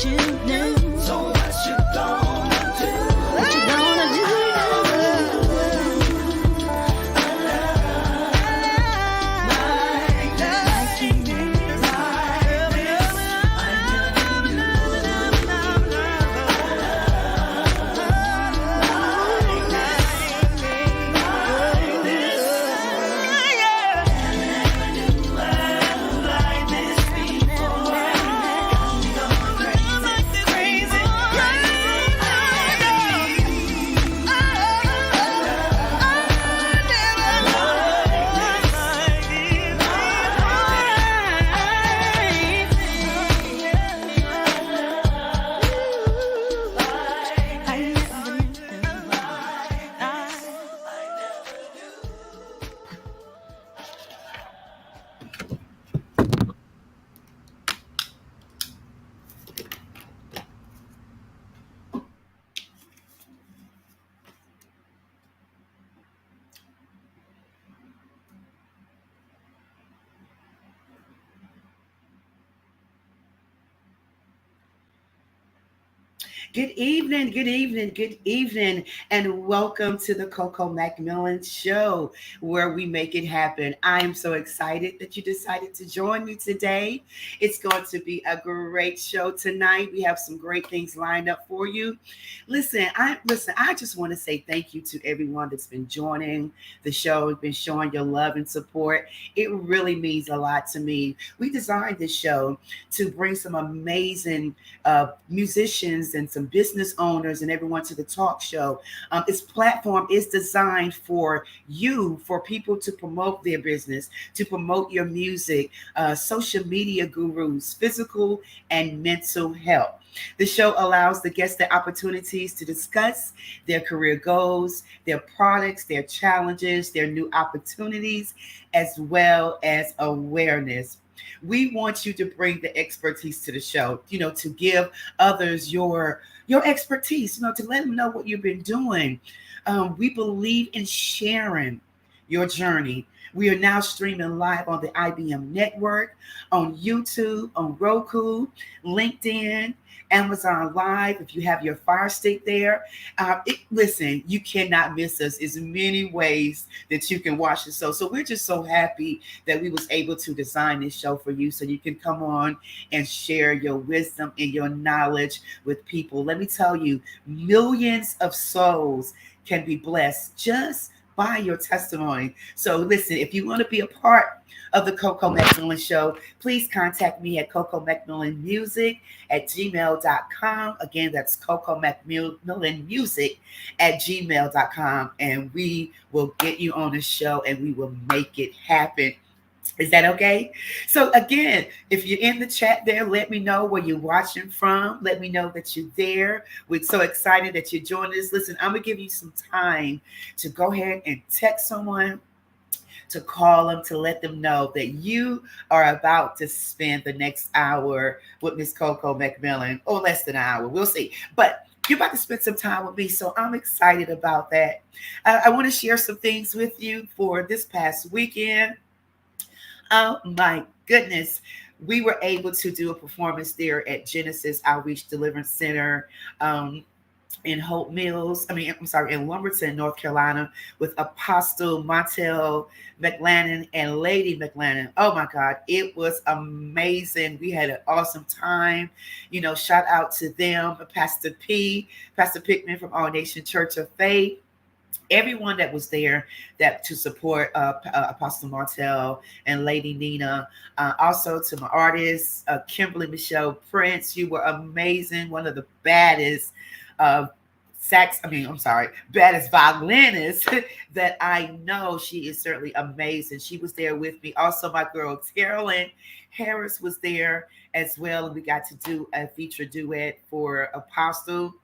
you knew. So what you gonna do? What you gonna do? Good evening, and welcome to the Coco McMillan Show, where we make it happen. I am so excited that you decided to join me today. It's going to be a great show tonight. We have some great things lined up for you. Listen. I just want to say thank you to everyone that's been joining the show, been showing your love and support. It really means a lot to me. We designed this show to bring some amazing musicians and some business owners and everyone to the talk show. Its platform is designed for you, for people to promote their business, to promote your music, social media gurus, physical and mental health. The show allows the guests the opportunities to discuss their career goals, their products, their challenges, their new opportunities, as well as awareness. We want you to bring the expertise to the show, to give others your expertise, to let them know what you've been doing. We believe in sharing your journey. We are now streaming live on the IBM network, on YouTube, on Roku, LinkedIn, Amazon Live. If you have your Fire Stick there, listen, you cannot miss us. There's many ways that you can watch the show. So we're just so happy that we was able to design this show for you, so you can come on and share your wisdom and your knowledge with people. Let me tell you, millions of souls can be blessed just by your testimony. So listen, if you want to be a part of the Coco McMillan Show, please contact me at Coco McMillan Music at gmail.com. Again, that's Coco McMillan Music at gmail.com. And we will get you on the show and we will make it happen. Is that okay? So again, if you're in the chat there, let me know where you're watching from. Let me know that you're there. We're so excited that you're joining us. Listen, I'm going to give you some time to go ahead and text someone, to call them, to let them know that you are about to spend the next hour with Miss Coco McMillan, or less than an hour. We'll see. But you're about to spend some time with me, so I'm excited about that. I want to share some things with you for this past weekend. Oh my goodness. We were able to do a performance there at Genesis Outreach Deliverance Center in Hope Mills. In Lumberton, North Carolina, with Apostle Montel McLannon and Lady McLannon. Oh my God, it was amazing. We had an awesome time. Shout out to them, Pastor Pickman from All Nation Church of Faith. Everyone that was there to support Apostle Martel and Lady Nina. Also to my artists, Kimberly Michelle Prince. You were amazing. One of the baddest baddest violinist that I know. She is certainly amazing. She was there with me. Also, my girl Carolyn Harris was there as well. And we got to do a feature duet for Apostle.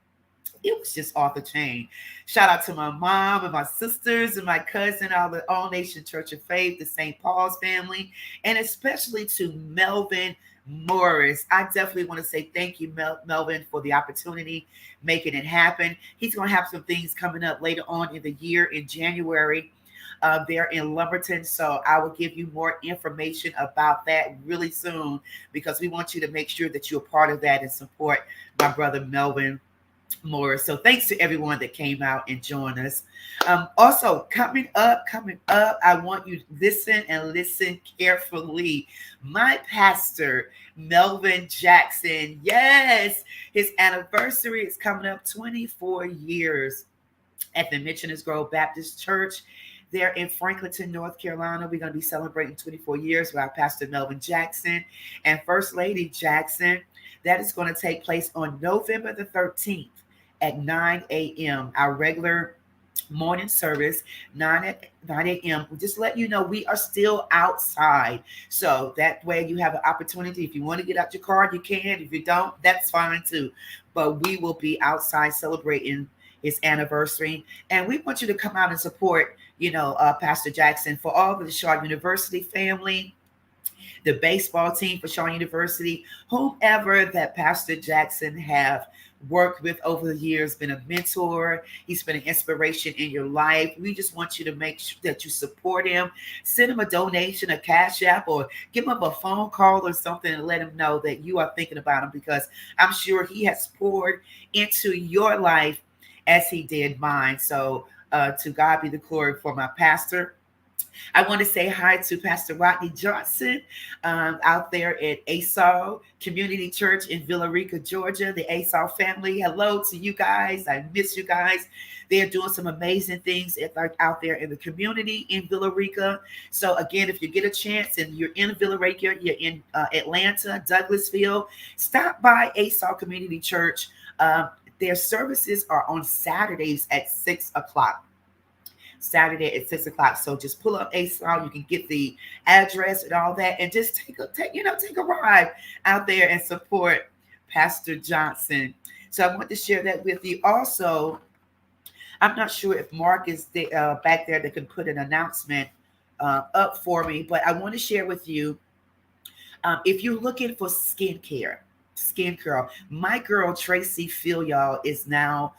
It was just off the chain. Shout out to my mom and my sisters and my cousin, All Nation Church of Faith, the St. Paul's family, and especially to Melvin Morris. I definitely want to say thank you, Melvin, for the opportunity, making it happen. He's going to have some things coming up later on in the year in January. there in Lumberton. So I will give you more information about that really soon because we want you to make sure that you're part of that and support my brother Melvin more. So thanks to everyone that came out and joined us. Also, coming up, I want you to listen and listen carefully. My pastor, Melvin Jackson, yes, his anniversary is coming up, 24 years at the Missioners Grove Baptist Church. There in Franklinton, North Carolina. We're going to be celebrating 24 years with our Pastor Melvin Jackson and First Lady Jackson. That is going to take place on November the 13th at 9 a.m. Our regular morning service, 9 a.m. Just let you know we are still outside. So that way you have an opportunity. If you want to get out your car, you can. If you don't, that's fine too. But we will be outside celebrating his anniversary. And we want you to come out and support, Pastor Jackson. For all of the Shaw University family, the baseball team for Shaw University, whomever that Pastor Jackson have worked with over the years, been a mentor. He's been an inspiration in your life. We just want you to make sure that you support him. Send him a donation, a cash app, or give him a phone call or something and let him know that you are thinking about him, because I'm sure he has poured into your life as he did mine. So to God be the glory for my pastor. I want to say hi to Pastor Rodney Johnson out there at ASAL Community Church in Villa Rica, Georgia, the ASAL family. Hello to you guys. I miss you guys. They're doing some amazing things out there in the community in Villa Rica. So again, if you get a chance and you're in Villa Rica, you're in Atlanta, Douglasville, stop by ASAL Community Church. Their services are on Saturdays at 6 o'clock. Saturday at 6 o'clock. So just pull up ASAL. You can get the address and all that, and just take a ride out there and support Pastor Johnson. So I want to share that with you. Also, I'm not sure if Mark is back there that can put an announcement up for me, but I want to share with you, if you're looking for skincare, my girl Tracy Filial is now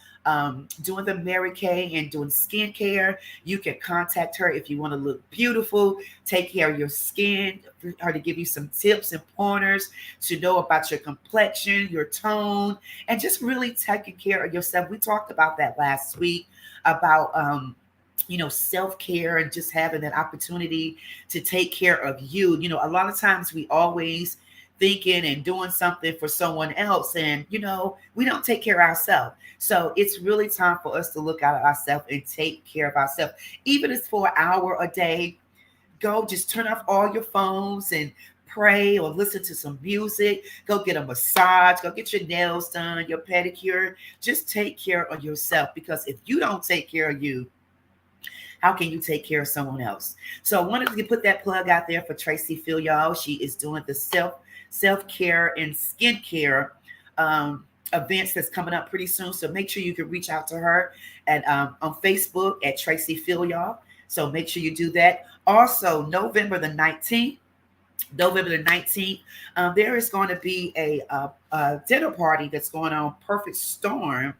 doing the Mary Kay and doing skincare. You can contact her if you want to look beautiful, take care of your skin, for her to give you some tips and pointers to know about your complexion, your tone, and just really taking care of yourself. We talked about that last week about self-care and just having that opportunity to take care of you. A lot of times we always thinking and doing something for someone else, and we don't take care of ourselves. So it's really time for us to look out at ourselves and take care of ourselves. Even if it's for an hour a day, go just turn off all your phones and pray or listen to some music. Go get a massage, go get your nails done, your pedicure. Just take care of yourself, because if you don't take care of you, how can you take care of someone else? So I wanted to put that plug out there for Tracy Filial. She is doing the self-care and skincare events that's coming up pretty soon. So make sure you can reach out to her at on Facebook at Tracy Filial. So make sure you do that. Also, November the 19th, there is going to be a dinner party that's going on. Perfect Storm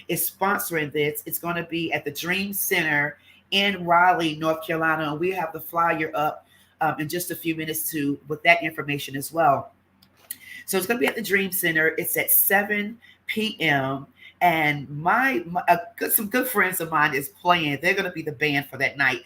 is sponsoring this. It's going to be at the Dream Center in Raleigh, North Carolina. And we have the flyer up in just a few minutes with that information as well. So it's going to be at the Dream Center. It's at 7 p.m. And some good friends of mine is playing. They're going to be the band for that night.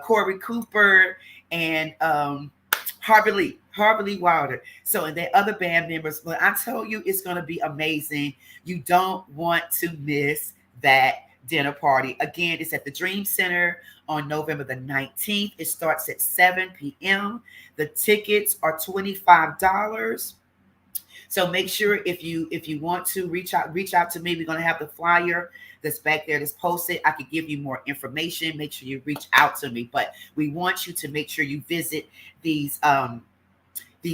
Corey Cooper and Harvey Lee Wilder. So, and their other band members. But I tell you, it's going to be amazing. You don't want to miss that dinner party. Again, it's at the Dream Center on November the 19th. It starts at 7 p.m. The tickets are $25. So make sure if you want to reach out to me. We're going to have the flyer that's back there that's posted. I could give you more information. Make sure you reach out to me. But we want you to make sure you visit these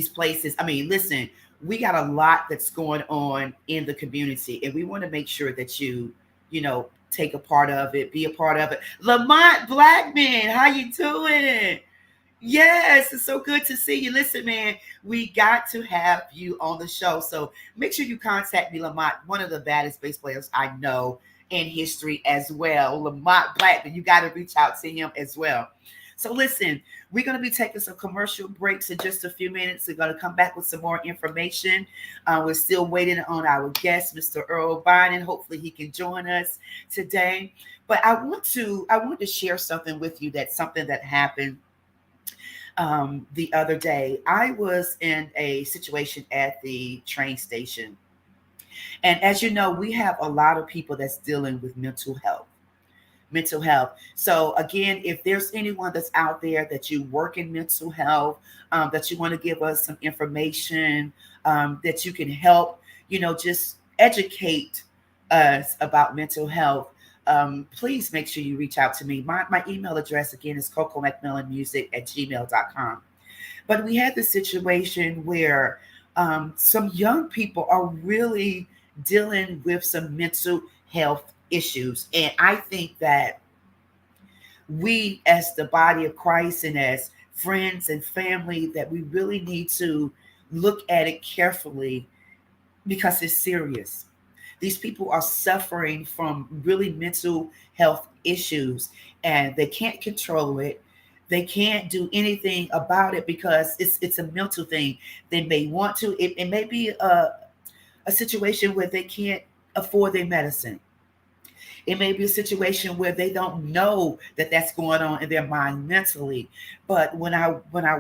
places. I mean, listen, we got a lot that's going on in the community, and we want to make sure that you take a part of it, be a part of it. Lamont Blackman, how you doing? Yes, it's so good to see you. Listen, man, we got to have you on the show. So make sure you contact me, Lamont, one of the baddest bass players I know. in history as well. Lamont Blackman, you got to reach out to him as well. So listen, we're going to be taking some commercial breaks in just a few minutes. We're going to come back with some more information. We're still waiting on our guest, Mr. Earl Bynum. Hopefully he can join us today. But I want to share something with you. That's something that happened the other day. I was in a situation at the train station. And as you know, we have a lot of people that's dealing with mental health. So again, if there's anyone that's out there that you work in mental health, that you want to give us some information, that you can help, just educate us about mental health, please make sure you reach out to me. My email address again is cocomcmillanmusic@gmail.com. But we had this situation where some young people are really dealing with some mental health issues. And I think that we, as the body of Christ and as friends and family, that we really need to look at it carefully because it's serious. These people are suffering from really mental health issues and they can't control it. They can't do anything about it because it's a mental thing. They may want to. It may be a situation where they can't afford their medicine. It may be a situation where they don't know that that's going on in their mind mentally. But when I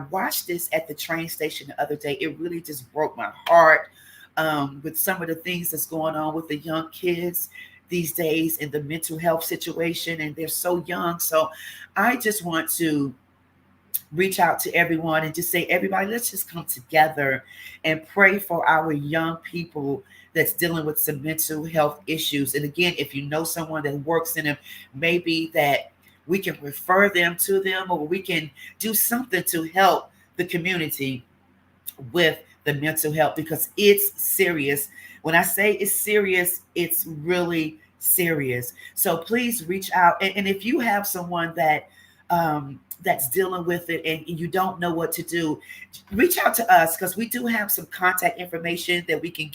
watched this at the train station the other day, it really just broke my heart, with some of the things that's going on with the young kids these days in the mental health situation, and they're so young. So I just want to reach out to everyone and just say, everybody, let's just come together and pray for our young people that's dealing with some mental health issues. And again, if you know someone that works in them, maybe that we can refer them to them, or we can do something to help the community with the mental health, because it's serious. When I say it's serious, it's really serious. So please reach out. And if you have someone that's dealing with it and you don't know what to do, reach out to us, because we do have some contact information that we can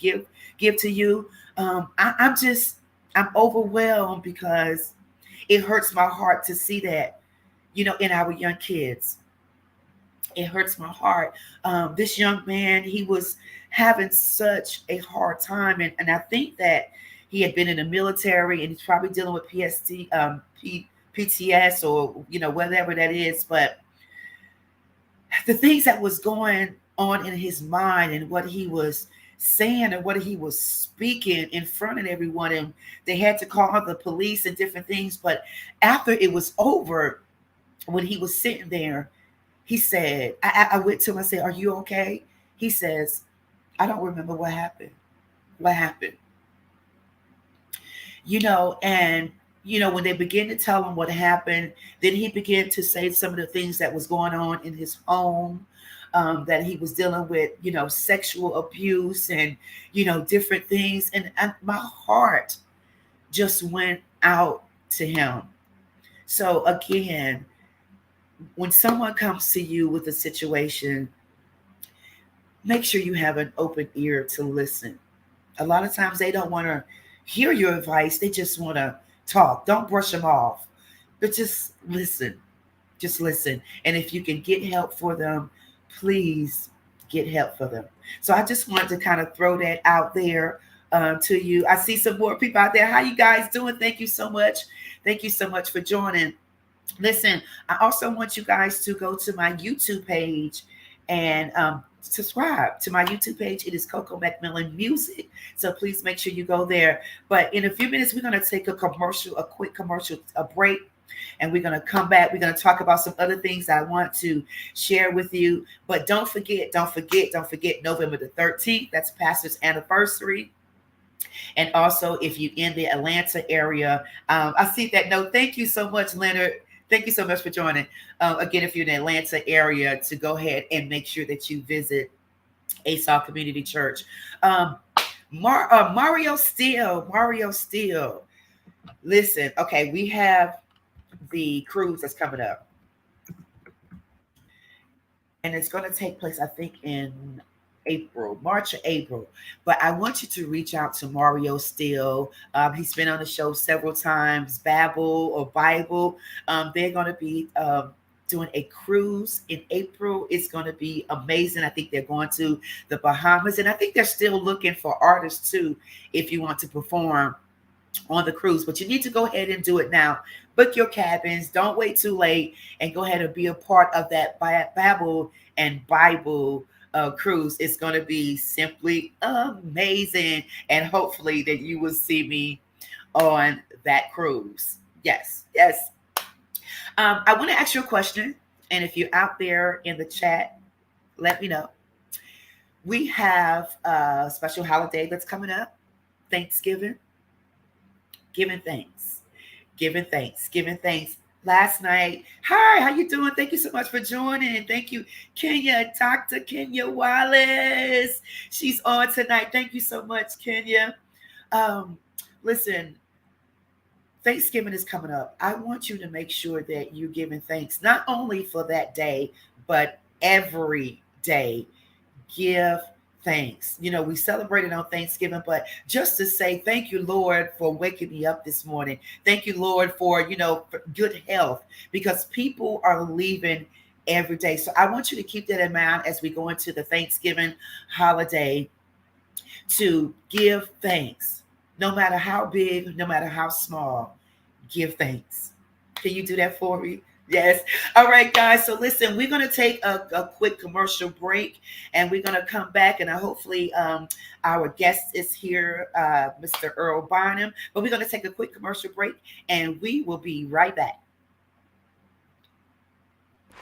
give to you. I'm overwhelmed because it hurts my heart to see that, in our young kids. It hurts my heart. This young man, he was having such a hard time, and I think that he had been in the military and he's probably dealing with PTS, or whatever that is. But the things that was going on in his mind and what he was saying and what he was speaking in front of everyone, and they had to call the police and different things. But after it was over, when he was sitting there, he said, I went to him, I said, "Are you okay?" He says, "I don't remember what happened. What happened?" And when they began to tell him what happened, then he began to say some of the things that was going on in his home, that he was dealing with, sexual abuse and, different things. And my heart just went out to him. So again, when someone comes to you with a situation, make sure you have an open ear to listen. A lot of times they don't want to hear your advice. They just want to talk. Don't brush them off, but just listen. Just listen. And if you can get help for them, please get help for them. So I just wanted to kind of throw that out there, to you. I see some more people out there. How you guys doing? Thank you so much. Thank you so much for joining. Listen, I also want you guys to go to my YouTube page and subscribe to my YouTube page. It is Coco McMillan Music. So please make sure you go there. But in a few minutes, we're going to take a quick commercial, a break. And we're going to come back. We're going to talk about some other things I want to share with you. But don't forget, November the 13th, that's Pastor's anniversary. And also, if you're in the Atlanta area, I see that note. Thank you so much, Leonard. Thank you so much for joining. Again, if you're in the Atlanta area, to go ahead and make sure that you visit ASOL Community Church. Mario Steele. Listen, okay, we have the cruise that's coming up. And it's going to take place, I think, in April, March or April. But I want you to reach out to Mario still. He's been on the show several times, Babel or Bible. They're going to be doing a cruise in April. It's going to be amazing. I think they're going to the Bahamas, and I think they're still looking for artists too, if you want to perform on the cruise. But you need to go ahead and do it now. Book your cabins. Don't wait too late, and go ahead and be a part of that Babel and Bible cruise. It's going to be simply amazing, and hopefully that you will see me on that cruise. Yes, yes. I want to ask you a question, and if you're out there in the chat, let me know. We have a special holiday that's coming up, Thanksgiving. Giving thanks. Last night, hi, how you doing? Thank you so much for joining. Thank you, Kenya, Dr. Kenya Wallace. She's on tonight. Thank you so much, Kenya. Listen, Thanksgiving is coming up. I want you to make sure that you're giving thanks, not only for that day, but every day. Give thanks. You know, we celebrated on Thanksgiving, but just to say thank you, Lord, for waking me up this morning. Thank you, Lord, for good health, because people are leaving every day. So I want you to keep that in mind as we go into the Thanksgiving holiday, to give thanks. No matter how big, no matter how small, give thanks. Can you do that for me? Yes. All right, guys. So listen, we're going to take a quick commercial break, and we're going to come back, and hopefully our guest is here, Mr. Earl Barnum. But we're going to take a quick commercial break, and we will be right back.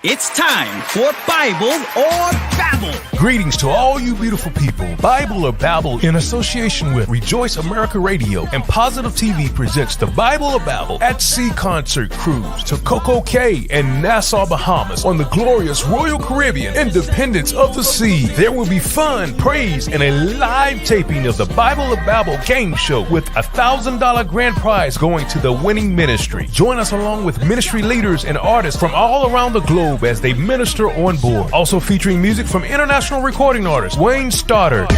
It's time for Bible or Babble. Greetings to all you beautiful people. Bible or Babble, in association with Rejoice America Radio and Positive TV, presents the Bible or Babble at Sea Concert Cruise to Coco Cay and Nassau, Bahamas, on the glorious Royal Caribbean, Independence of the Sea. There will be fun, praise, and a live taping of the Bible or Babble game show with a $1,000 grand prize going to the winning ministry. Join us along with ministry leaders and artists from all around the globe as they minister on board. Also featuring music from international recording artist Wayne Stoddard.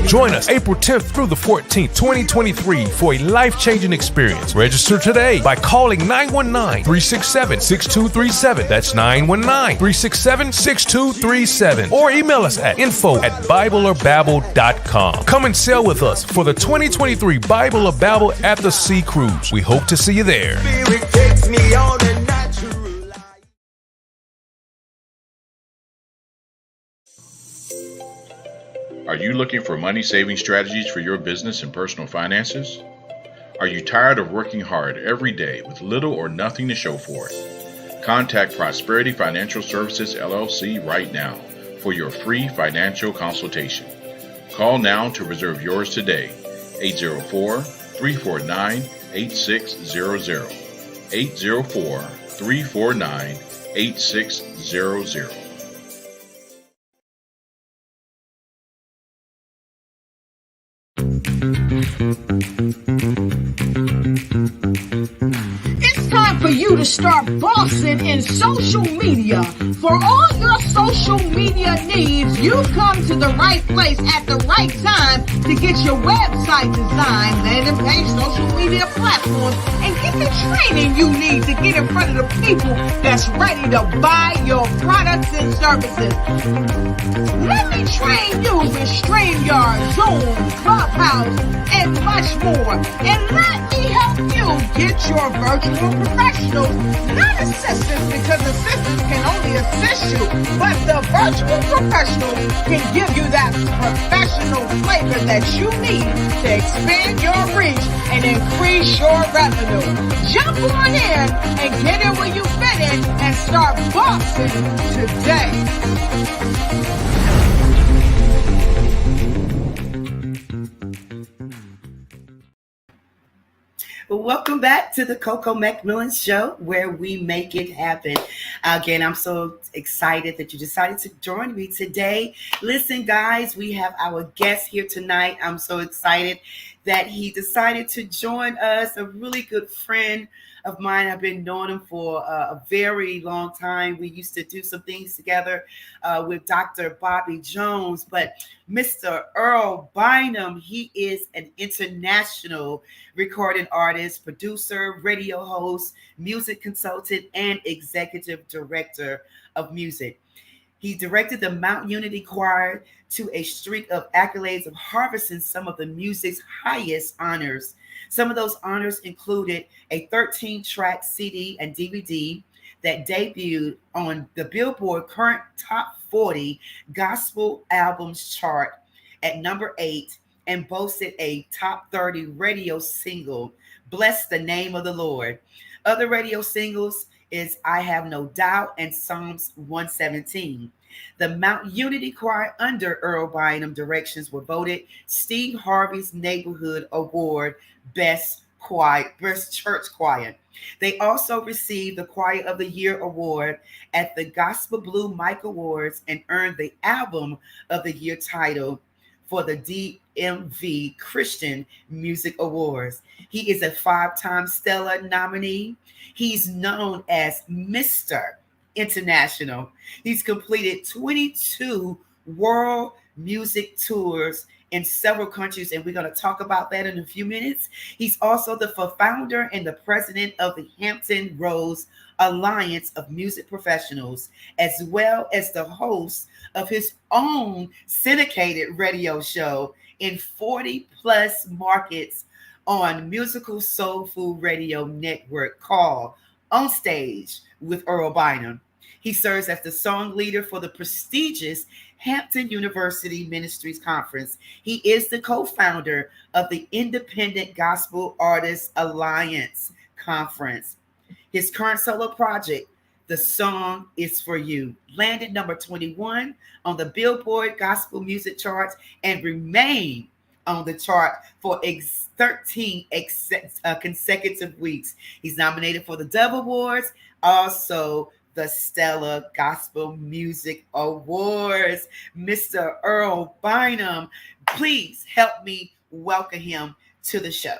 Join us April 10th through the 14th, 2023 for a life-changing experience. Register today by calling 919-367-6237. That's 919-367-6237. Or email us at info@bibleorbabble.com. Come and sail with us for the 2023 Bible or Babble at the Sea Cruise. We hope to see you there. Are you looking for money-saving strategies for your business and personal finances? Are you tired of working hard every day with little or nothing to show for it? Contact Prosperity Financial Services, LLC right now for your free financial consultation. Call now to reserve yours today. 804-349-8600. 804-349-8600. It's time for you to start bossing in social media. For all your social media needs, you've come to the right place at the right time to get your website designed, landing page, social media platforms, and get the training you need to get in front of the people that's ready to buy your products and services. Let me train you with StreamYard, Zoom, Clubhouse, and much more. And let me help you get your virtual professionals, not assistants, because assistants can only assist you, but the virtual professionals can give you that professional flavor that you need to expand your reach and increase your revenue. Jump on in and get in where you fit in and start bossing today. Welcome back to the Coco McMillan Show, where we make it happen. Again, I'm so excited that you decided to join me today. Listen, guys, we have our guest here tonight. I'm so excited that he decided to join us, a really good friend of mine. I've been knowing him for a very long time. We used to do some things together with Dr. Bobby Jones, but Mr. Earl Bynum, he is an international recording artist, producer, radio host, music consultant, and executive director of music. He directed the Mount Unity Choir to a streak of accolades of harvesting some of the music's highest honors. Some of those honors included a 13-track CD and DVD that debuted on the Billboard Current Top 40 Gospel Albums chart at number 8 and boasted a top 30 radio single, Bless the Name of the Lord. Other radio singles is I Have No Doubt and Psalms 117. The Mount Unity Choir under Earl Bynum directions were voted Steve Harvey's Neighborhood Award Best Church Choir. They also received the Choir of the Year Award at the Gospel Blue Mic Awards and earned the Album of the Year title for the DMV Christian Music Awards. He is a 5-time Stellar nominee. He's known as Mr. International. He's completed 22 world music tours in several countries, and we're going to talk about that in a few minutes. He's also the founder and the president of the Hampton Roads Alliance of Music Professionals, as well as the host of his own syndicated radio show in 40 plus markets on Musical Soul Food Radio Network called On Stage with Earl Bynum. He serves as the song leader for the prestigious Hampton University Ministries Conference. He is the co-founder of the Independent Gospel Artists Alliance Conference. His current solo project, The Song Is For You, landed number 21 on the Billboard Gospel Music charts and remained on the chart for 13 consecutive weeks. He's nominated for the Dove Awards, also the Stellar Gospel Music Awards. Mr. Earl Bynum, please help me welcome him to the show.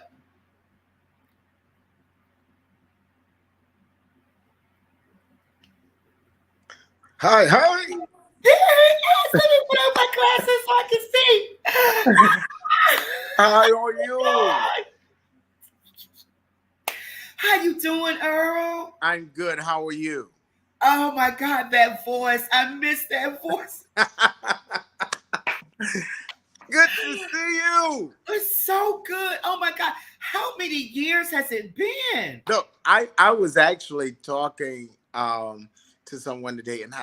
Hi. There he is. Let me put on my glasses so I can see. How are you? How you doing, Earl? I'm good. How are you? Oh my God, that voice. I miss that voice. Good to see you. It's so good. Oh my God. How many years has it been? No, I was actually talking to someone today, and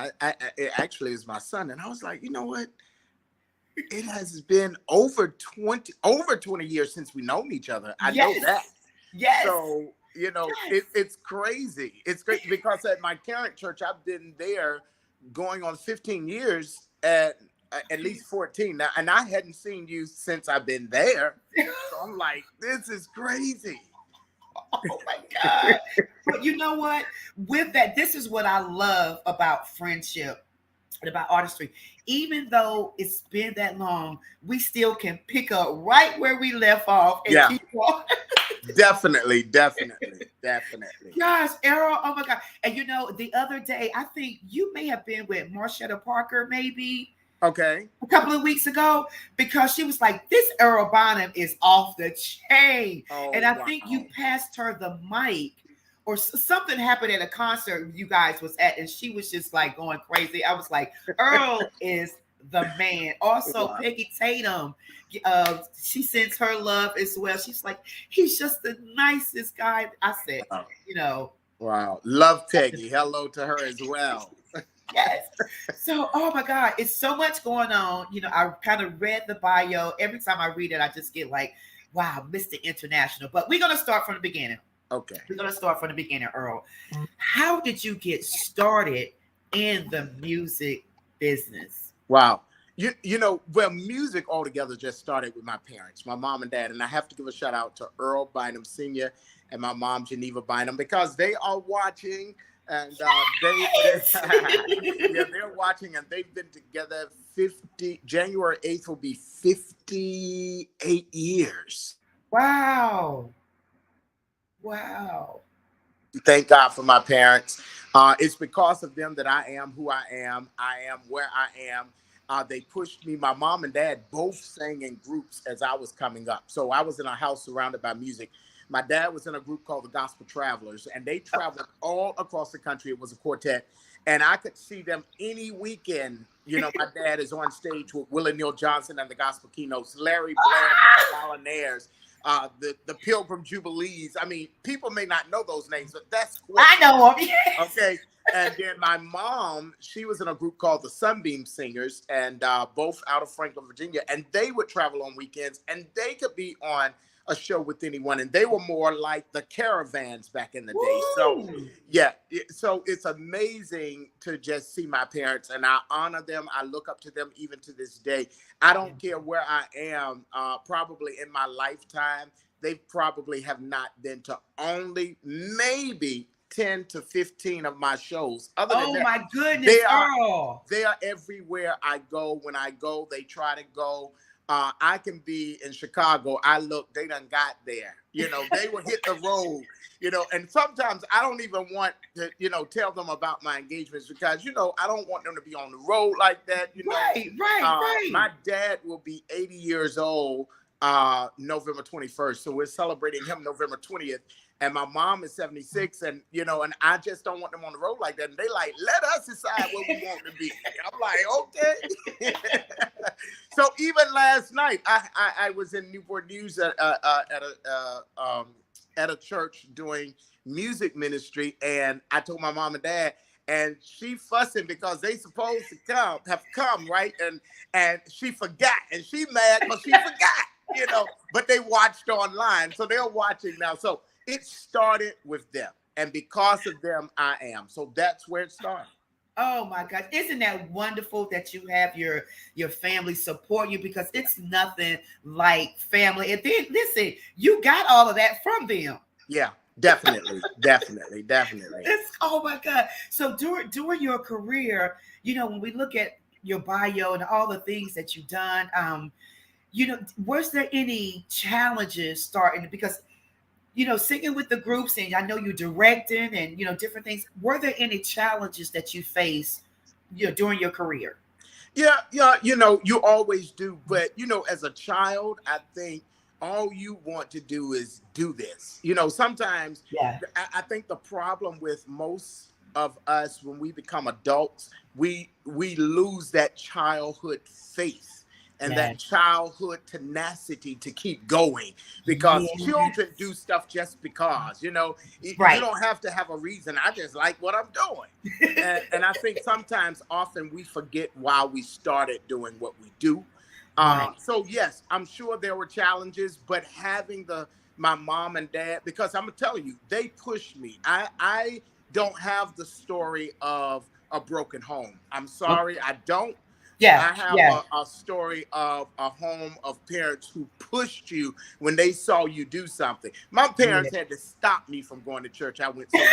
it actually is my son, and I was like, you know what? It has been over 20 years since we known each other. I know that. Yes. So, you know, yes. It's crazy. It's crazy because at my current church, I've been there going on 15 years at least 14 now, and I hadn't seen you since I've been there. So I'm like, this is crazy. Oh my God. But you know what? With that, this is what I love about friendship and about artistry. Even though it's been that long, we still can pick up right where we left off and keep on. Definitely. Gosh, Errol, oh my God. And you know, the other day, I think you may have been with Marshetta Parker, maybe. Okay. A couple of weeks ago, because she was like, this Earl Bynum is off the chain. Oh, and I think you passed her the mic or something happened at a concert you guys was at, and she was just like going crazy. I was like, Earl is the man. Also, wow. Peggy Tatum, she sends her love as well. She's like, he's just the nicest guy. I said, you know. Wow. Love Peggy. Hello to her as well. Yes. So, oh my God, it's so much going on. You know, I kind of read the bio. Every time I read it, I just get like, wow, Mr. International. But we're going to start from the beginning. Okay. We're going to start from the beginning, Earl. How did you get started in the music business? Wow. You know, well, music altogether just started with my parents, my mom and dad. And I have to give a shout out to Earl Bynum Sr. and my mom, Geneva Bynum, because they are watching. And they're watching, and they've been together January 8th will be 58 years. Wow. thank God for my parents. It's because of them that I am who I am. I am where I am. They pushed me. My mom and dad both sang in groups as I was coming up. So I was in a house surrounded by music. My dad was in a group called the Gospel Travelers, and they traveled all across the country. It was a quartet, and I could see them any weekend. You know, my dad is on stage with Willie Neal Johnson and the Gospel Keynotes, Larry Blair and the Volunteers, the Pilgrim Jubilees. I mean, people may not know those names, but that's I know them. Yes. okay. And then my mom, she was in a group called the Sunbeam Singers, and both out of Franklin, Virginia, and they would travel on weekends, and they could be on a show with anyone, and they were more like the Caravans back in the day. So yeah, so it's amazing to just see my parents, and I honor them. I look up to them even to this day. I don't care where I am, probably in my lifetime, they probably have not been to only maybe 10 to 15 of my shows. Other than that, my goodness, they are everywhere I go. When I go, they try to go. I can be in Chicago. They done got there. You know, they will hit the road, you know, and sometimes I don't even want to, you know, tell them about my engagements because, you know, I don't want them to be on the road like that. You know, right. My dad will be 80 years old November 21st. So we're celebrating him November 20th. And my mom is 76, and you know, and I just don't want them on the road like that. And they like, let us decide where we want to be. I'm like, okay. So even last night, I was in Newport News at a church doing music ministry, and I told my mom and dad, and she fussing because they supposed to have come right, and she forgot, and she mad because she forgot, you know. But they watched online, so they're watching now. So it started with them, and because of them, I am. So that's where it started. Oh my gosh. Isn't that wonderful that you have your family support you, because it's nothing like family. And then listen, you got all of that from them. Yeah, definitely. definitely. Oh my God. So during your career, you know, when we look at your bio and all the things that you've done, you know, was there any challenges starting? Because you know, singing with the groups, and I know you're directing and, you know, different things. Were there any challenges that you faced, you know, during your career? Yeah, you know, you always do. But, you know, as a child, I think all you want to do is do this. You know, sometimes I think the problem with most of us when we become adults, we lose that childhood faith. And that childhood tenacity to keep going, because children do stuff just because, you know, you don't have to have a reason. I just like what I'm doing. and I think often we forget why we started doing what we do. So yes, I'm sure there were challenges, but having my mom and dad, because I'm telling you, they pushed me. I don't have the story of a broken home. I'm sorry, I don't. I have a story of a home of parents who pushed you when they saw you do something. My parents had to stop me from going to church. I went so much.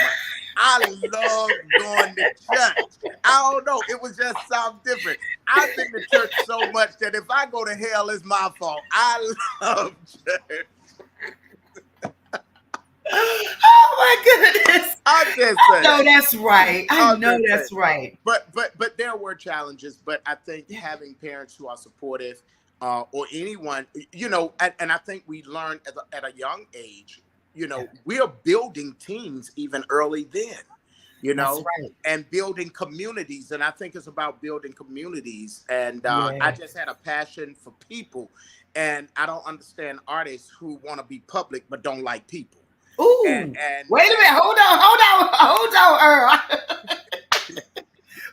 I love going to church. I don't know. It was just something different. I've been to church so much that if I go to hell, it's my fault. I love church. Oh my goodness! I'm just saying. I know that's right. I know that's right. But there were challenges. But I think having parents who are supportive, or anyone, you know, and I think we learned at a young age, you know, we are building teams even early then, you know, and building communities. And I think it's about building communities. And I just had a passion for people, and I don't understand artists who want to be public but don't like people. Ooh, and wait a minute. Hold on, Earl.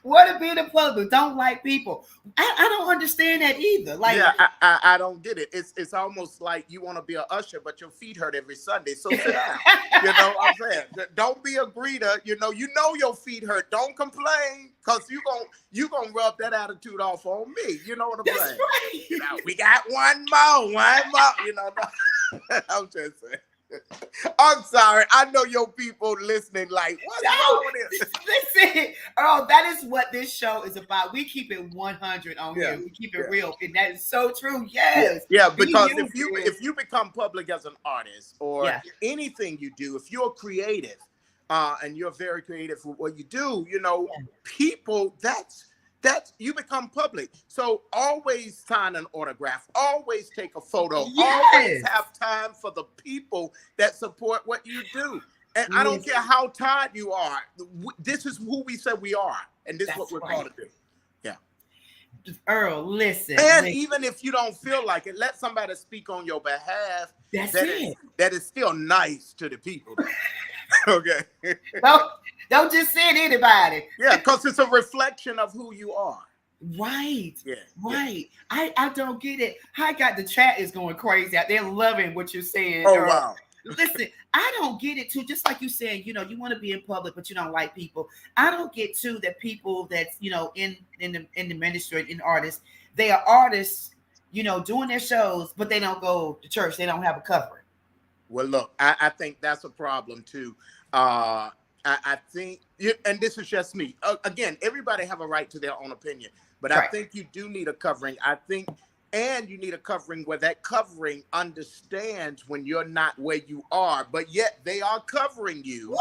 What to be the public don't like people? I don't understand that either. Like, I don't get it. It's almost like you want to be an usher, but your feet hurt every Sunday. So sit down. You know what I'm saying? Don't be a greeter. You know your feet hurt. Don't complain, because you gonna rub that attitude off on me. You know what I'm saying? Right. You know, we got one more. You know, I'm just saying. I'm sorry. I know your people listening like, what's wrong with this? Listen, Earl, that is what this show is about. We keep it 100 on here. We keep it real. And that is so true. Yes. Yeah, because if you become public as an artist or anything you do, if you're creative, and you're very creative with what you do, you know, people, that's you become public. So always sign an autograph, always take a photo, always have time for the people that support what you do. And I don't care how tired you are. This is who we say we are, and this is what we're called to do. Yeah. Earl, listen. And even if you don't feel like it, let somebody speak on your behalf. That is still nice to the people. Okay. Don't just send anybody. Yeah, because it's a reflection of who you are. Right. Yeah. Right. Yeah. I don't get it. I got the chat is going crazy out. They're loving what you're saying. Oh, wow. Listen, I don't get it too. Just like you said, you know, you want to be in public, but you don't like people. I don't get too that people that's, you know, in the ministry, in artists, they are artists, you know, doing their shows, but they don't go to church. They don't have a covering. Well, look, I think that's a problem too. I think, and this is just me. Again, everybody have a right to their own opinion, but I think you do need a covering. I think, and you need a covering where that covering understands when you're not where you are, but yet they are covering you,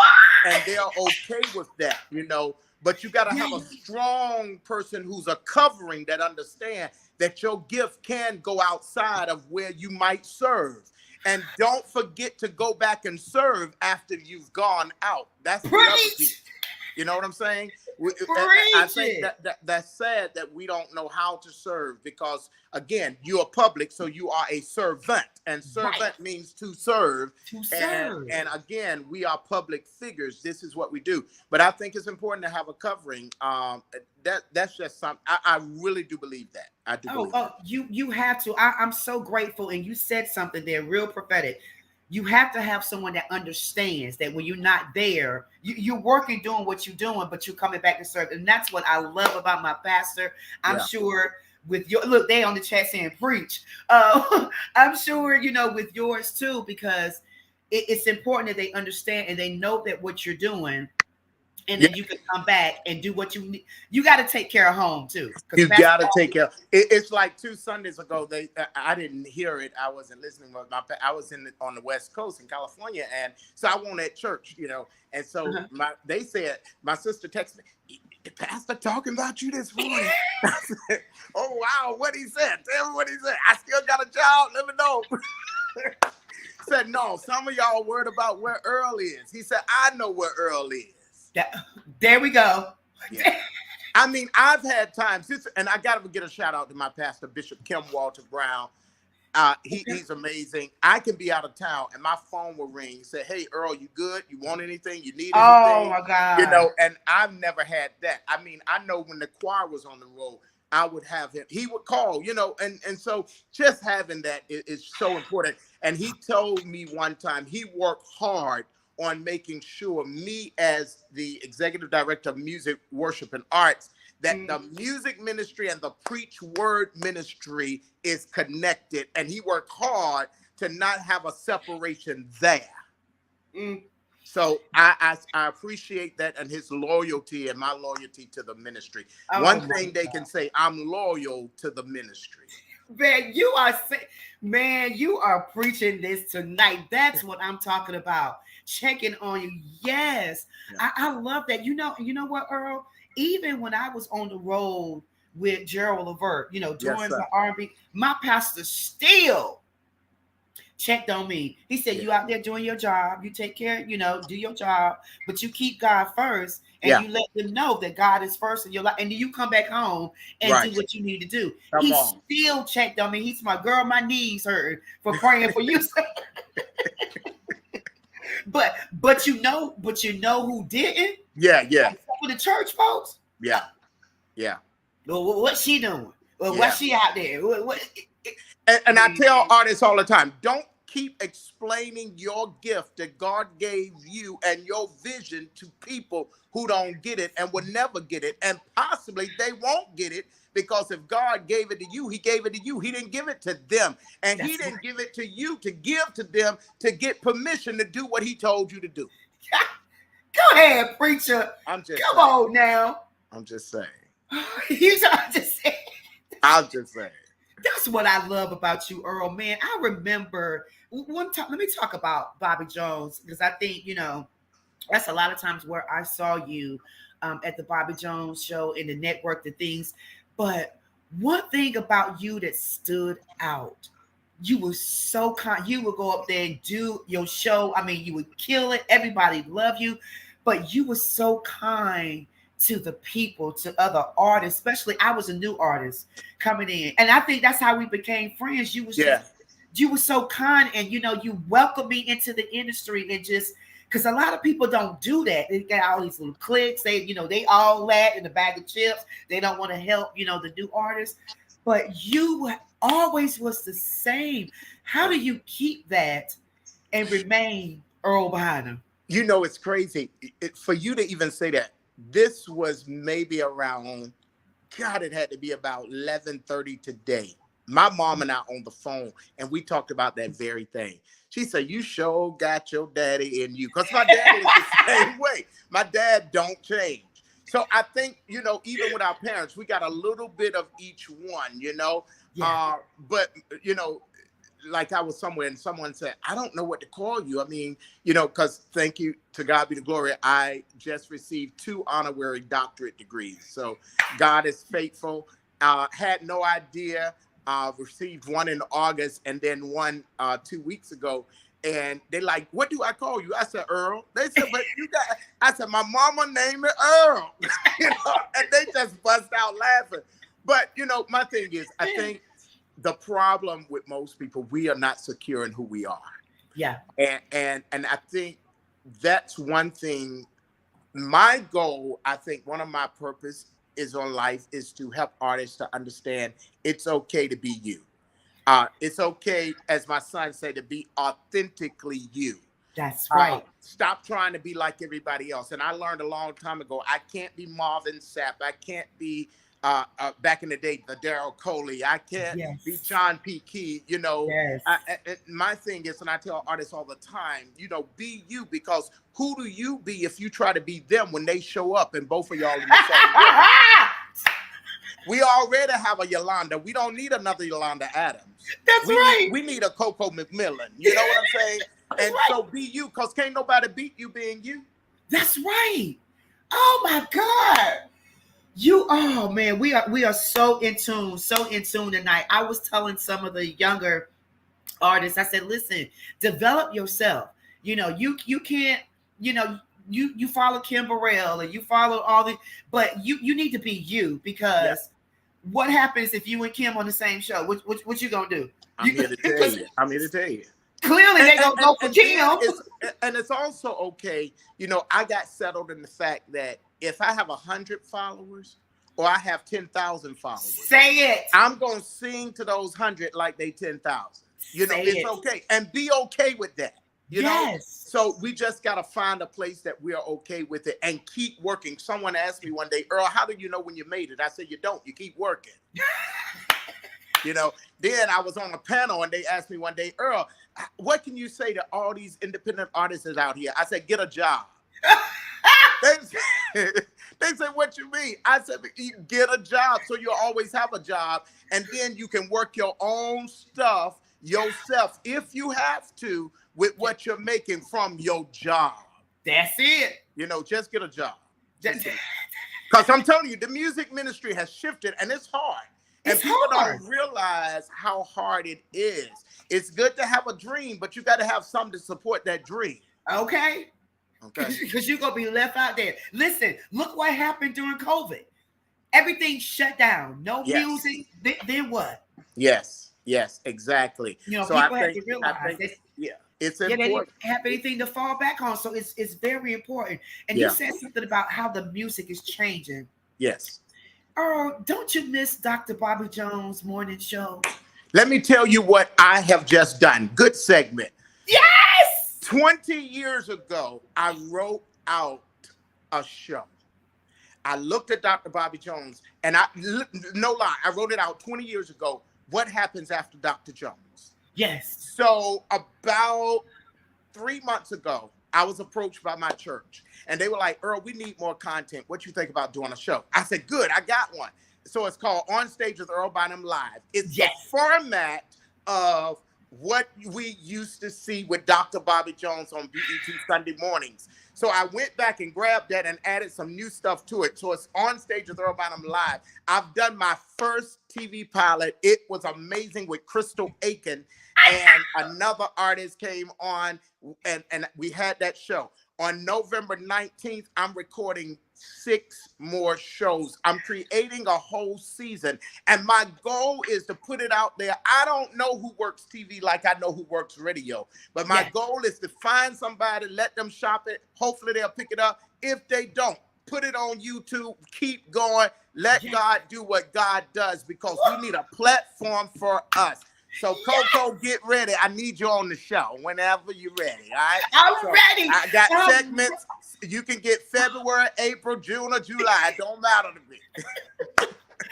and they are okay with that, you know. But you got to have a strong person who's a covering that understand that your gift can go outside of where you might serve. And don't forget to go back and serve after you've gone out. That's the other piece. You know what I'm saying? I think that's sad that we don't know how to serve because, again, you are public, so you are a servant. And servant means to serve. And again, we are public figures. This is what we do. But I think it's important to have a covering. That's just something. I really do believe that. I do believe that. You have to. I'm so grateful. And you said something there real prophetic. You have to have someone that understands that when you're not there, you're working, doing what you're doing, but you're coming back to serve. And that's what I love about my pastor. I'm sure with your, look, they on the chat saying preach. I'm sure, you know, with yours too, because it's important that they understand and they know that what you're doing. And then you can come back and do what you need. You got to take care of home too. You got to take care. It's like 2 Sundays ago. I didn't hear it. I wasn't listening. I was on the West Coast in California, and so I wasn't at church, you know. And so they said, my sister texted me, the pastor talking about you this morning. I said, oh wow, what he said? Tell me what he said. I still got a job. Let me know. Said no. Some of y'all worried about where Earl is. He said, I know where Earl is. There we go. Yeah. I mean, I've had times, and I got to give a shout out to my pastor, Bishop Kim Walter Brown. He's amazing. I can be out of town and my phone will ring. Say, hey, Earl, you good? You want anything? You need anything? Oh, my God. You know, and I've never had that. I mean, I know when the choir was on the road, I would have him. He would call, you know, and so just having that is so important. And he told me one time he worked hard on making sure me as the executive director of music, worship, and arts, that the music ministry and the preach word ministry is connected. And he worked hard to not have a separation there. So I appreciate that and his loyalty and my loyalty to the ministry. One thing they can say, I'm loyal to the ministry. Man, you are preaching this tonight. That's what I'm talking about. Checking on you. Yes. Yeah. I love that. You know what, Earl? Even when I was on the road with Gerald Levert, you know, doing the R&B, my pastor still checked on me. He said, you out there doing your job, you take care, you know, do your job, but you keep God first and you let them know that God is first in your life. And then you come back home and do what you need to do. He still checked on me. He's my girl, my knees hurt for praying for you. But you know who didn't? Yeah. Some of the church folks. Yeah. Well, what's she doing? Well, what's she out there? And I tell artists all the time, don't keep explaining your gift that God gave you and your vision to people who don't get it and will never get it. And possibly they won't get it because if God gave it to you, he gave it to you. He didn't give it to them. And he didn't give it to you to give to them to get permission to do what he told you to do. Go ahead, preacher. Come on now. I'm just saying. I'm just saying. That's what I love about you, Earl. Man, I remember one time, let me talk about Bobby Jones, because I think, you know, That's a lot of times where I saw you at the Bobby Jones show in the network, the things. But one thing about you that stood out, you were so kind. You would go up there and do your show. I mean, you would kill it. Everybody loved you, but you were so kind to the people, to other artists. Especially, I was a new artist coming in, and I think that's how we became friends. You was Yeah. just, you were so kind, and you welcomed me into the industry, and just because a lot of people don't do that. They got all these little cliques. They all that in the bag of chips. They don't want to help, the new artists. But you always was the same. How do you keep that and remain Earl Bynum? It's crazy for you to even say that. This was maybe around, God, it had to be about 11:30 today. My mom and I on the phone, and we talked about that very thing. She said, "You sure got your daddy in you," because my daddy is the same way. My dad don't change. So I think, even with our parents, we got a little bit of each one, Yeah. But, like I was somewhere and someone said, "I don't know what to call you." I mean, because thank you, to God be the glory. I just received 2 honorary doctorate degrees. So God is faithful. Had no idea. Received one in August and then one 2 weeks ago. And they like, "What do I call you?" I said, "Earl." They said, "But you got," I said, "My mama named me Earl." And they just bust out laughing. But, my thing is, I think the problem with most people, we are not secure in who we are. Yeah. And I think that's one thing. My goal, I think one of my purpose is on life is to help artists to understand it's okay to be you. It's okay, as my son said, to be authentically you. That's right. Stop trying to be like everybody else. And I learned a long time ago, I can't be Marvin Sapp. I can't be, back in the day, the Daryl Coley. I can't be Yes. John P. Key. Yes. My thing is, and I tell artists all the time, be you, because who do you be if you try to be them when they show up and both of y'all in the same room? We already have a Yolanda. We don't need another Yolanda Adams. That's right. We need a Coco McMillan. You know what I'm saying? And so be you, because can't nobody beat you being you. That's right. Oh my God. Oh man, we are so in tune tonight. I was telling some of the younger artists, I said, listen, develop yourself. You can't, you follow Kim Burrell and you follow all the, but you need to be you, because what happens if you and Kim on the same show? What you gonna do? I'm here to tell you. Clearly they gonna go for Kim. And it's also okay. I got settled in the fact that if I have 100 followers or I have 10,000 followers, say it. I'm gonna sing to those 100 like they 10,000. It's okay, and be okay with that. Yes. So we just gotta find a place that we are okay with it and keep working. Someone asked me one day, "Earl, how do you know when you made it?" I said, "You don't. You keep working." Then I was on a panel and they asked me one day, "Earl, what can you say to all these independent artists out here?" I said, "Get a job." They said, "What you mean?" I said, "You get a job so you'll always have a job, and then you can work your own stuff yourself if you have to with what you're making from your job." That's it. Just get a job. Because I'm telling you, the music ministry has shifted and it's hard. And people don't realize how hard it is. It's good to have a dream, but you got to have something to support that dream. Okay. Okay. Because you're going to be left out there. Listen, look what happened during COVID. Everything shut down. No music. Then what? Yes, exactly. So people have to realize that. It's important. They didn't have anything to fall back on. So it's very important. And you said something about how the music is changing. Yes. Oh, don't you miss Dr. Bobby Jones' morning show? Let me tell you what I have just done. Good segment. Yes! 20 years ago, I wrote out a show. I looked at Dr. Bobby Jones, and no lie, I wrote it out 20 years ago. What happens after Dr. Jones? Yes. So about 3 months ago, I was approached by my church, and they were like, "Earl, we need more content. What you think about doing a show?" I said, "Good, I got one." So it's called On Stage with Earl Bynum Live. It's the format of what we used to see with Dr. Bobby Jones on BET Sunday mornings. So I went back and grabbed that and added some new stuff to it. So it's on stage with Earl Bottom Live. I've done my first TV pilot. It was amazing with Crystal Aiken, and another artist came on, and we had that show. On November 19th, I'm recording 6 more shows. I'm creating a whole season, and my goal is to put it out there. I don't know who works TV like I know who works radio, but my goal is to find somebody, let them shop it. Hopefully they'll pick it up. If they don't, put it on YouTube, keep going. Let God do what God does, because we need a platform for us. So, Coco, get ready. I need you on the show whenever you're ready, all right? I'm ready. I got segments. You can get February, April, June, or July. It don't matter to me.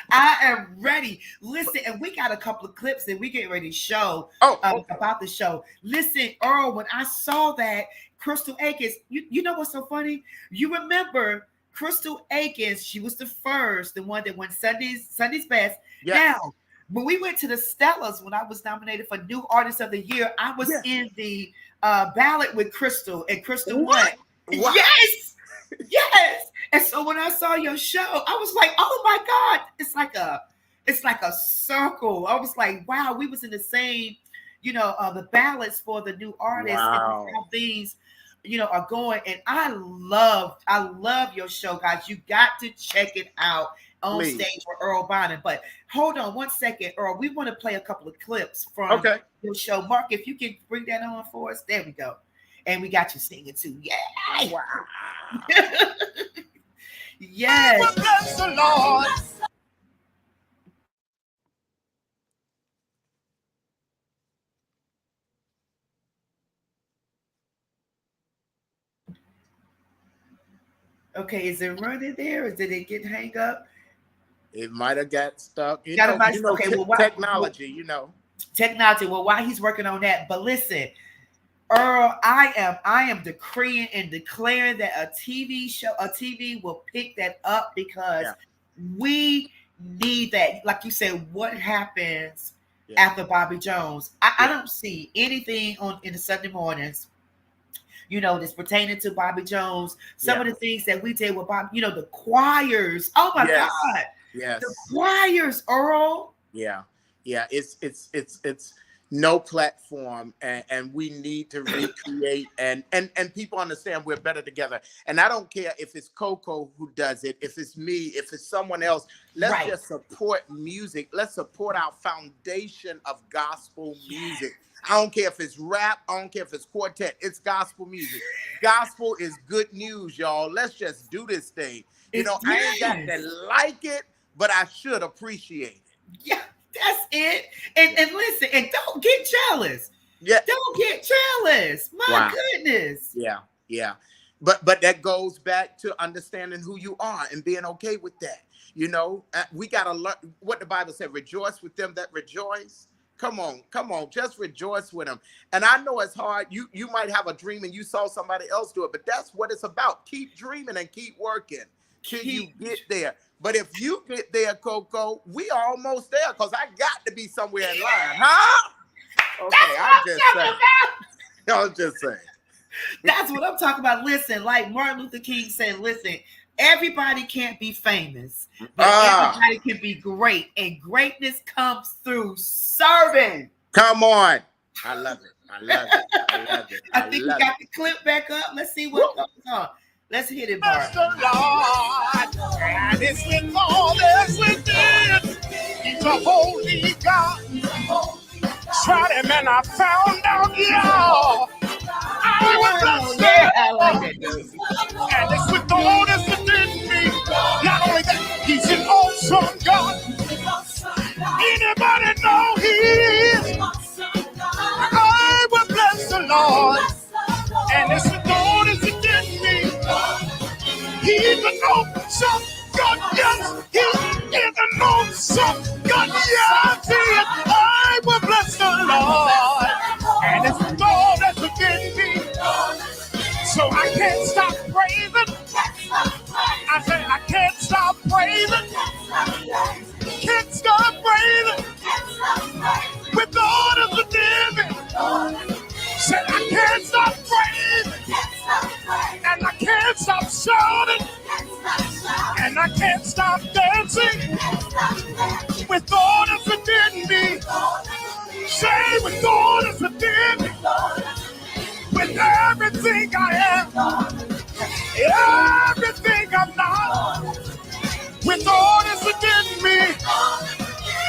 I am ready. Listen, and we got a couple of clips that we get ready to show about the show. Listen, Earl, when I saw that, Crystal Akins, you know what's so funny? You remember Crystal Akins, she was the one that won Sunday's Best. Yes. Now, when we went to the Stellas, when I was nominated for New Artist of the Year, I was in the ballot with Crystal, and Crystal won. Wow. Yes. And so when I saw your show, I was like, oh my God, it's like a circle. I was like, wow, we was in the same, the ballots for the new artists. Wow. And how these, are going. And I love your show, guys. You got to check it out on stage with Earl Bonham. But hold on one second, Earl. We want to play a couple of clips from your show. Mark, if you can bring that on for us. There we go. And we got you singing too. Yeah. Wow. Yes. Bless the Lord. Okay, is it running there, or did it get hang up? It might have got stuck. Technology. Technology. Well, while he's working on that, but listen, Earl, I am decreeing and declaring that a TV will pick that up, because we need that. Like you said, what happens after Bobby Jones? I don't see anything in the Sunday mornings, that's pertaining to Bobby Jones. Some of the things that we did with Bobby, the choirs. Oh my God. Yes. The choirs, Earl. Yeah. It's no platform, and we need to recreate and people understand we're better together. And I don't care if it's Coco who does it, if it's me, if it's someone else. Let's just support music. Let's support our foundation of gospel music. I don't care if it's rap. I don't care if it's quartet. It's gospel music. Gospel is good news, y'all. Let's just do this thing. I ain't got to like it, but I should appreciate it. Yeah, that's it. And listen, and don't get jealous. Yeah. Don't get jealous. My goodness. Yeah. But that goes back to understanding who you are and being okay with that. We got to learn what the Bible said, rejoice with them that rejoice. Come on. Just rejoice with them. And I know it's hard. You might have a dream and you saw somebody else do it, but that's what it's about. Keep dreaming and keep working till you get there. But if you get there, Coco, we almost there, because I got to be somewhere in line, huh? Okay, I'm just saying. That's what I'm talking about. Listen, like Martin Luther King said, listen, everybody can't be famous, but everybody can be great. And greatness comes through serving. Come on. I love it. I think we got the clip back up. Let's see what goes on. Let's hit it, Mark. The Lord, and it's with all that's within. He's a holy God. Tried him and I found out, y'all. I was I like that, dude. and it's with all that's within me. Not only that, he's an awesome God. Anybody know he is? I will bless the Lord, and it's with all that's within me. He's an awesome God, yes. He is an awesome God, yes. He is. I will bless the Lord, and it's with all that's within me. So I can't stop praising. I say I can't stop praising. stop dancing with all that's within me. Say with all that's within me. With everything I am, everything I'm not, with all that's within me.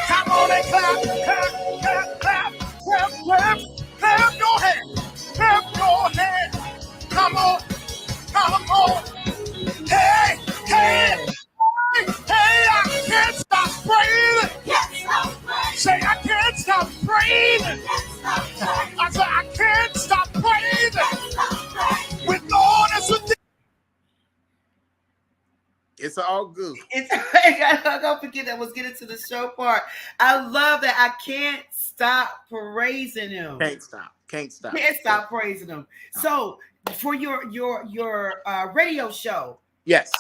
Come on and clap, clap, clap, clap, clap, clap, clap your hands, clap your hands. Come on, come on. Hey, hey, hey, hey, I can't stop breathing. Say I can't stop breathing. I said I can't stop breathing. With all that's within. It's all good. I don't forget that was getting to the show part. I love that. I can't stop praising him. Can't stop. Can't stop. Can't stop praising him. So for your radio show. Yes.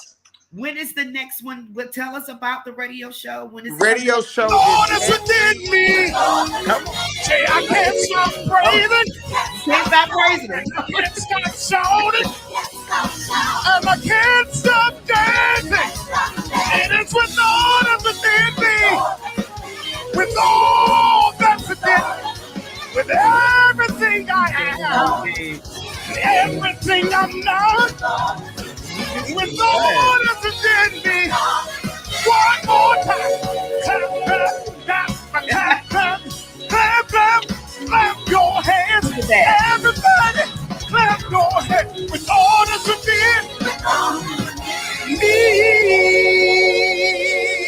When is the next one? Tell us about the radio show. When is radio show? Lord is within me. Come on. Say I can't stop praising. Can't stop praising him. I can't stop shouting. And I can't stop dancing. And it's with all that's within me. With all that's within me. With everything I am. Everything I'm not. With all that's within me. One more time. Clap, clap, clap, clap, clap, clap, clap, clap your hands. Everybody, clap your hands. With all that's within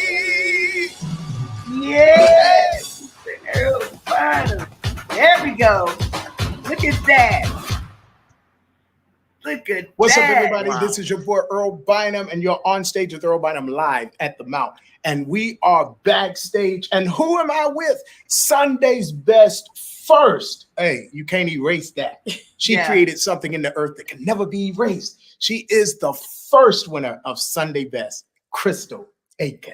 me. Yes. There we go. Look at that. Look at What's that. up, everybody? Wow. This is your boy Earl Bynum, and you're on stage with Earl Bynum live at the Mount. And we are backstage. And who am I with? Sunday's best first. Hey, you can't erase that. She created something in the earth that can never be erased. She is the first winner of Sunday Best, Crystal Aiken.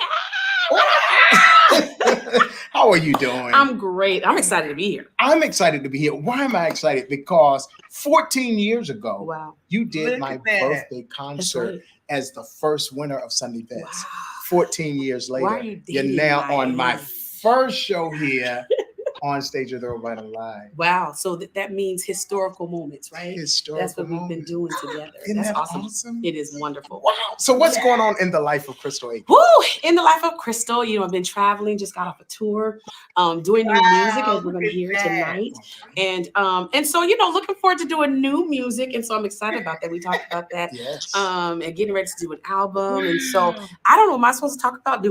How are you doing? I'm great. I'm excited to be here. I'm excited to be here. Why am I excited? Because 14 years ago, Wow. you did Look my at that. birthday concert right. as the first winner of Sunday Best. Wow. 14 years later, Why are you you're dating now my on my age? first show here on stage with Earl Bynum Live. Wow. So that means historical moments, right? Historical That's what we've been moments. doing together. Isn't That's that awesome. awesome? It is wonderful. Wow. So what's going on in the life of Crystal Aiken? Woo! In the life of Crystal, I've been traveling, just got off a tour, doing new music as we're going to hear tonight. And so, looking forward to doing new music. And so I'm excited about that. We talked about that. Yes. And getting ready to do an album. And so I don't know, am I supposed to talk about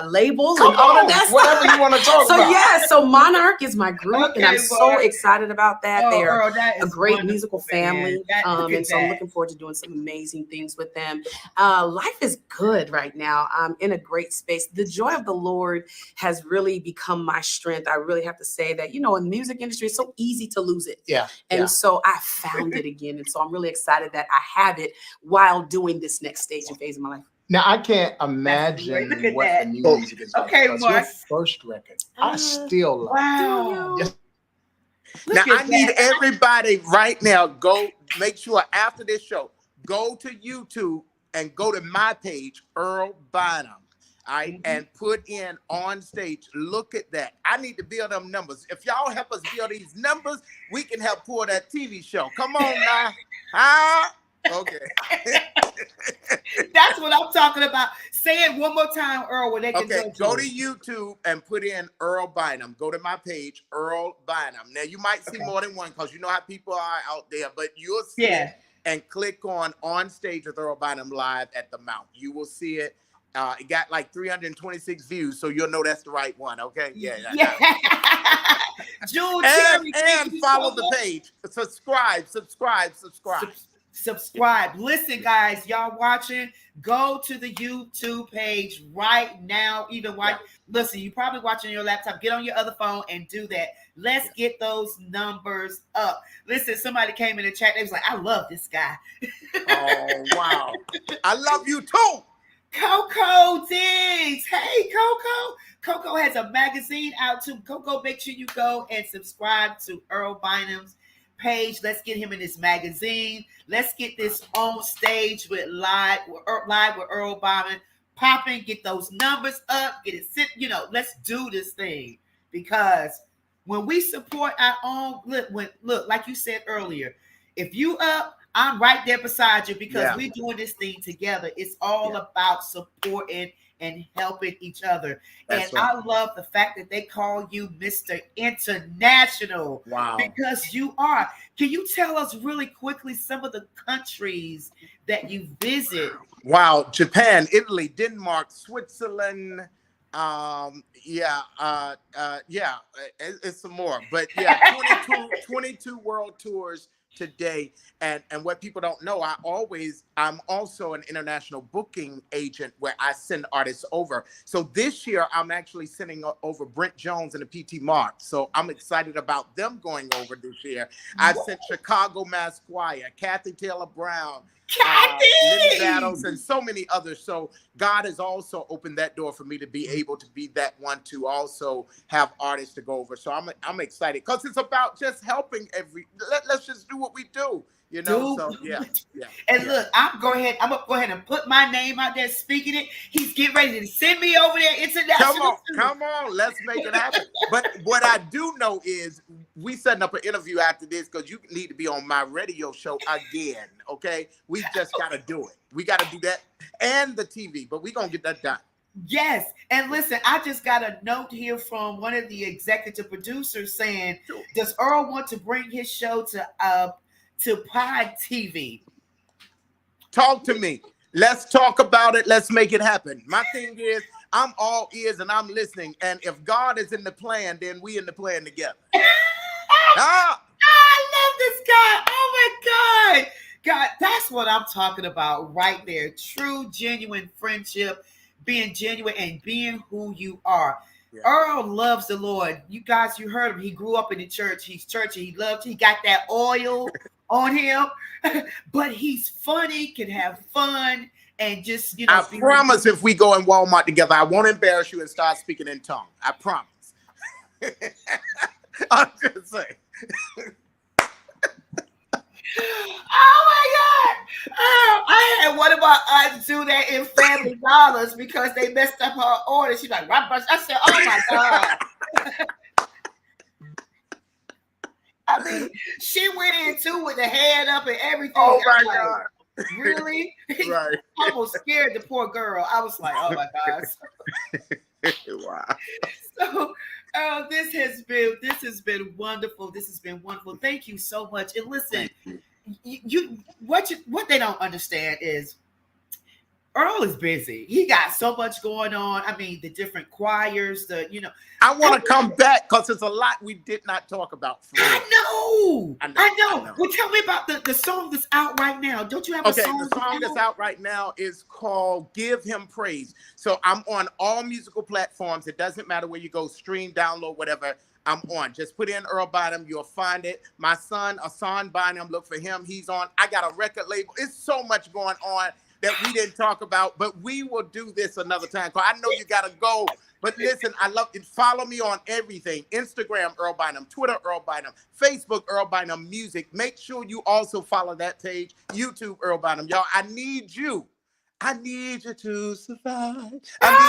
labels Come and all on, of that whatever stuff? you want to talk So about. so Monarch is my group, and I'm so boy. excited about that. Oh, They are Earl, that a is great wonderful, musical man. family, Look at and so I'm that. looking forward to doing some amazing things with them. Life is good right now. I'm in a great space. The joy of the Lord has really become my strength. I really have to say that, in the music industry, it's so easy to lose it. Yeah. And so I found it again. And so I'm really excited that I have it while doing this next stage and phase of my life. Now, I can't imagine Look at what that. the new music is like. Okay, because your Mark. first record, I still love. Wow. Yes. Now Look at I need that. everybody right now. Go make sure after this show, go to YouTube and go to my page, Earl Bynum. All right, and put in on stage. Look at that. I need to build them numbers. If y'all help us build these numbers, we can help pull that TV show. Come on now. Huh? Okay. That's what I'm talking about. Say it one more time, Earl, when they can Okay, go to it. YouTube and put in Earl Bynum. Go to my page, Earl Bynum. Now, you might see more than one because you know how people are out there, but you'll see it and click on stage with Earl Bynum live at the Mount. You will see it. It got like 326 views, so you'll know that's the right one, okay? Yeah. Jewel And Terry, follow the page. Subscribe. Subscribe. Listen, guys, y'all watching, go to the YouTube page right now. Listen, you probably watching your laptop. Get on your other phone and do that. Let's get those numbers up. Listen, somebody came in the chat. They was like, I love this guy. Oh, wow. I love you too. Coco Diggs. Hey, Coco. Coco has a magazine out too. Coco, make sure you go and subscribe to Earl Bynum's page. Let's get him in this magazine. Let's get this on stage with live with Earl Bynum popping, get those numbers up, get it sit. Let's do this thing, because when we support our own, look, like you said earlier, if you up, I'm right there beside you, because we're doing this thing together. It's all about supporting and helping each other. That's and right. I love the fact that they call you Mr. International. Wow. Because you are. Can you tell us really quickly some of the countries that you visit? Wow. Japan, Italy, Denmark, Switzerland. It's some more, but 22 world tours today. And what people don't know, I'm also an international booking agent where I send artists over. So this year I'm actually sending over Brent Jones and the PT Mark. So I'm excited about them going over this year. I sent Chicago Mass Choir, Kathy Taylor Brown, Lily Battles, and so many others. So God has also opened that door for me to be able to be that one to also have artists to go over. So I'm excited, because it's about just helping let's just do what we do. So And look, I'm gonna go ahead and put my name out there speaking it. He's getting ready to send me over there international. Come on, let's make it happen. But what I do know is we setting up an interview after this, because you need to be on my radio show again. Okay, we just got to do it. We got to do that and the TV, but we're gonna get that done. Yes. And listen, I just got a note here from one of the executive producers saying, does Earl want to bring his show to Pod TV? Talk to me. Let's talk about it. Let's make it happen. My thing is, I'm all ears and I'm listening. And if God is in the plan, then we in the plan together. I love this guy. Oh my God. God, that's what I'm talking about right there. True, genuine friendship, being genuine and being who you are. Yeah. Earl loves the Lord. You guys, you heard him. He grew up in the church. He's churchy. He got that oil on him, but he's funny, can have fun, and just, I promise if we go in Walmart together, I won't embarrass you and start speaking in tongue. I promise. I'm just saying. Oh my God! I had one of my aunts do that in Family Dollars because they messed up her order. She's like, I said, oh my God. I mean, she went in too with the hand up and everything. Oh my God. Really? Right. I almost scared the poor girl. I was like, oh my God. Wow. So, this has been wonderful. This has been wonderful. Thank you so much. And listen, what they don't understand is Earl is busy. He got so much going on. I mean, the different choirs, I want to come back because there's a lot we did not talk about. I know. Well, tell me about the song that's out right now. Don't you have a song? The song that's out right now is called Give Him Praise. So I'm on all musical platforms. It doesn't matter where you go, stream, download, whatever. I'm on. Just put in Earl Bynum. You'll find it. My son, Asan Bynum, look for him. He's on. I got a record label. It's so much going on that we didn't talk about, but we will do this another time. Cause I know you got to go. But listen, I love it. Follow me on everything. Instagram, Earl Bynum. Twitter, Earl Bynum. Facebook, Earl Bynum Music. Make sure you also follow that page. YouTube, Earl Bynum. Y'all, I need you. I need you to survive. Yes!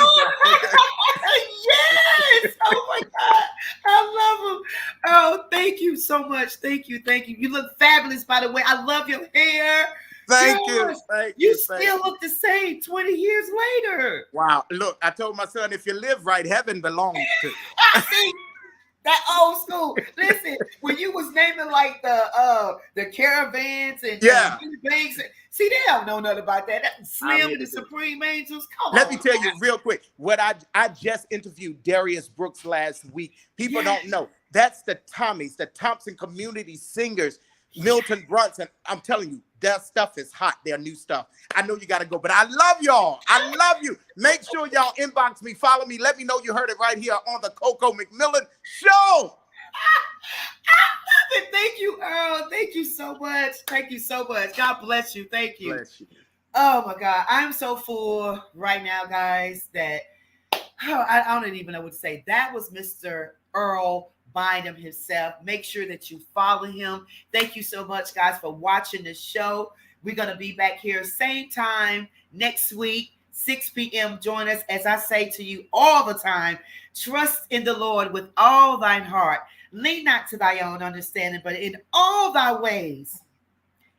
Oh my God. I love him. Oh, thank you so much. Thank you. You look fabulous, by the way. I love your hair. Thank you. You still look the same 20 years later. Wow. Look, I told my son, if you live right, heaven belongs to you. I see that old school. Listen, when you was naming like the caravans and banks, see, they don't know nothing about that. Slim and the Supreme Angels. Come on. Let me tell you real quick. What I just interviewed Darius Brooks last week. People don't know. That's the Tommies, the Thompson Community Singers. Milton Brunson, I'm telling you, their stuff is hot. Their new stuff. I know you got to go, but I love y'all. I love you. Make sure y'all inbox me, follow me. Let me know you heard it right here on the Coco McMillan Show. I love it. Thank you, Earl. Thank you so much. Thank you so much. God bless you. Thank you. Bless you. Oh my God, I'm so full right now, guys, that I don't even know what to say. That was Mr. Earl Bynum himself. Make sure that you follow him. Thank you so much, guys, for watching the show. We're going to be back here same time next week, 6 p.m. Join us. As I say to you all the time, trust in the Lord with all thine heart. Lean not to thy own understanding, but in all thy ways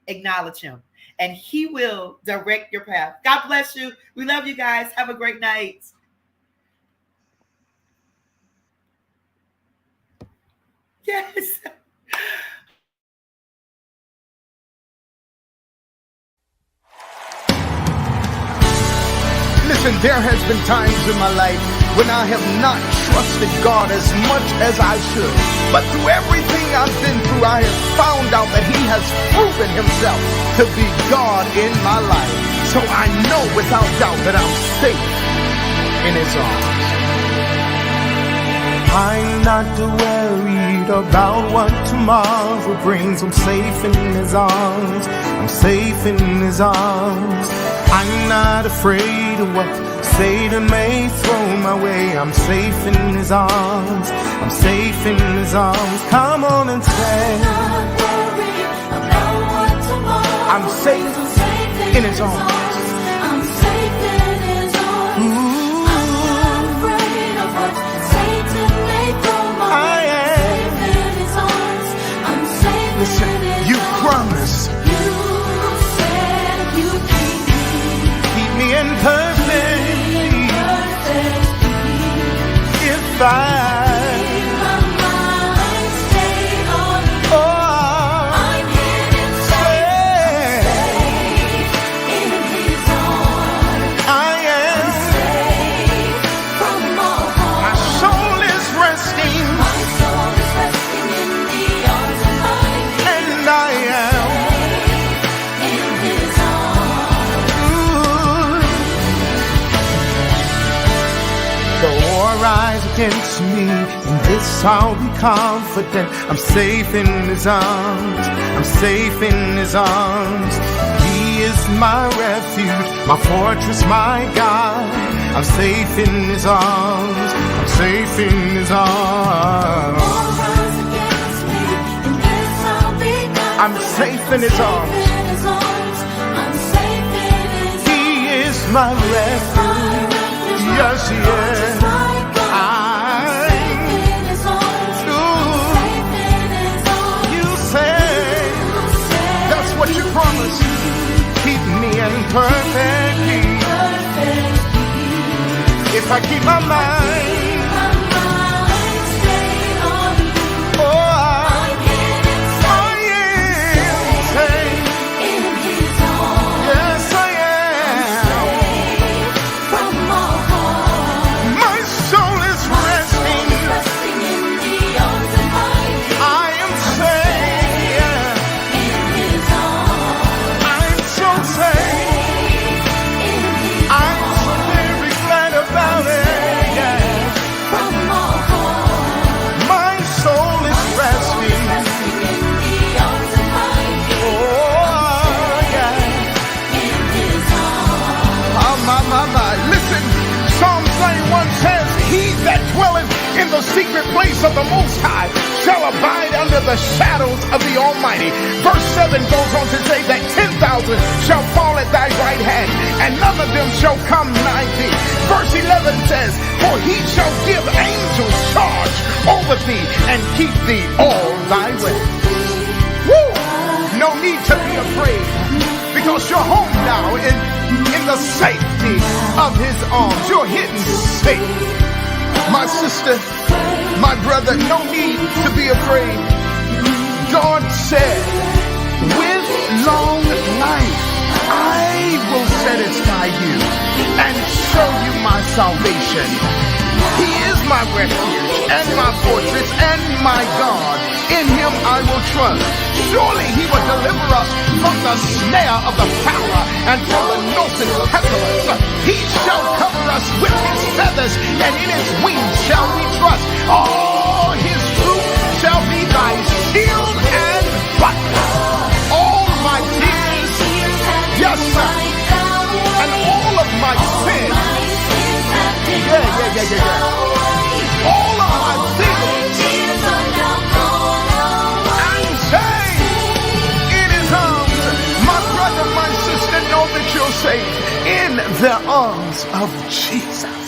acknowledge him, and he will direct your path. God bless you. We love you guys. Have a great night. Yes. Listen, there has been times in my life when I have not trusted God as much as I should. But through everything I've been through, I have found out that he has proven himself to be God in my life. So I know without doubt that I'm safe in his arms. I'm not worried about what tomorrow brings. I'm safe in his arms. I'm safe in his arms. I'm not afraid of what Satan may throw my way. I'm safe in his arms. I'm safe in his arms. Come on and say, I'm not worried about what tomorrow. I'm safe in his arms. I'm safe in his arms. Ooh. I'm not afraid of what Satan may throw my way. I am safe in his arms. I'm safe. Listen, in his you arms. Promise. You said you keep me in perfect peace. If I keep my mind stayed on you, I'm hidden safe in his arms. I am safe from all harm. My soul is resting. My soul is resting in the arms of my King. And I am safe in his arms. Ooh. The war rise against me, in this I'll be confident. I'm safe in his arms. I'm safe in his arms. He is my refuge, my fortress, my God. I'm safe in his arms. I'm safe in his arms. I'm safe in his arms. He is my refuge. Yes, he is. What you promised, keep me in perfect peace. If I keep my mind stayed on you, I am safe in his arms. Yes, I am. From all harm. My soul is resting in the arms of my King. I am safe. Says, he that dwelleth in the secret place of the Most High shall abide under the shadows of the Almighty. Verse 7 goes on to say that 10,000 shall fall at thy right hand, and none of them shall come nigh thee. Verse 11 says, for he shall give angels charge over thee, and keep thee all thy way. Woo! No need to be afraid, because you're home now in the safety of his arms. You're hidden safe. My sister, my brother, no need to be afraid. God said, with long life I will satisfy you and show you my salvation. He is my refuge and my fortress and my God. In him I will trust. Surely he will deliver us from the snare of the fowler and from the noisome pestilence. He shall cover us with his feathers, and in his wings shall we trust. All his truth shall be thy shield and buckler. All my tears, yes sir, and all of my sins, all of my sins, I'm safe in his arms. My brother, my sister, know that you're safe in the arms of Jesus.